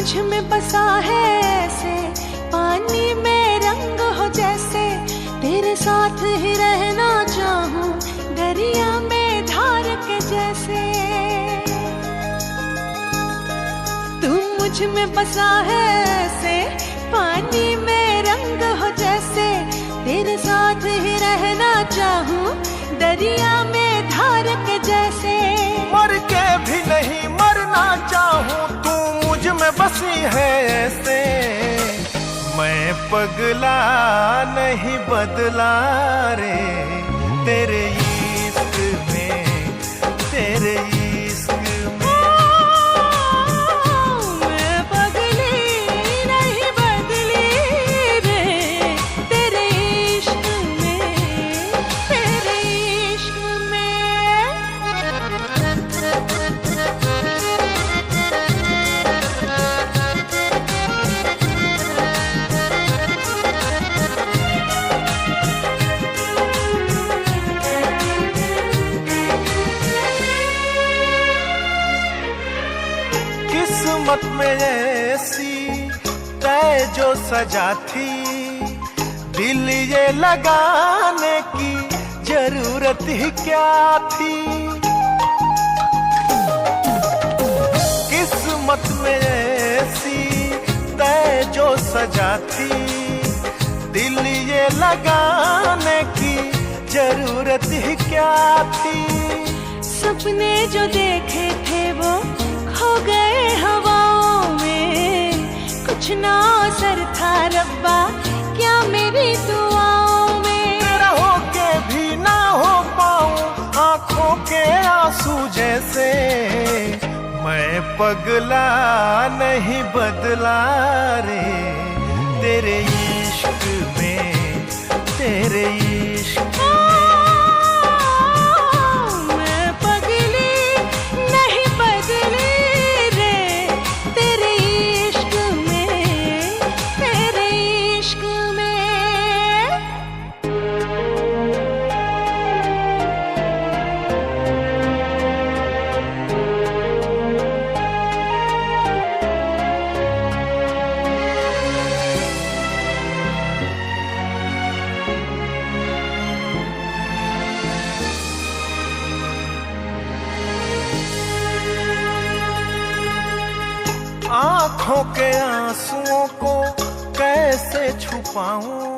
मुझ में बसा है ऐसे, पानी में रंग हो जैसे, तेरे साथ ही रहना चाहूं दरिया में धार के जैसे। तू मुझ में बसा है ऐसे, पानी में रंग हो जैसे, तेरे साथ ही रहना चाहूं दरिया में धार के जैसे। मर के भी नहीं मरना चाहूं, तू मुझ में बसी है ऐसे। मैं पगला नहीं बदला रे तेरे इश्क में, तेरे इश्क में। मैं पगली नहीं बदली रे तेरे इश्क में, तेरे इश्क में। किस्मत में ऐसी तय जो सजा थी, दिल ये लगाने की जरूरत ही क्या थी। किस्मत में ऐसी तय जो सजा थी, दिल ये लगाने की जरूरत ही क्या थी। सपने जो देखे थे वो खो गए हवाओं में, कुछ ना असर था रब्बा क्या मेरी दुआओं में। तेरा होके भी ना हो पाऊं आंखों के आंसू जैसे। मैं पगला नहीं बदला रे तेरे इश्क में, तेरे इश्क में। मैं पगली नहीं बदली रे तेरे इश्क में, तेरे इश्क में। आंखों के आंसुओं को कैसे छुपाऊं,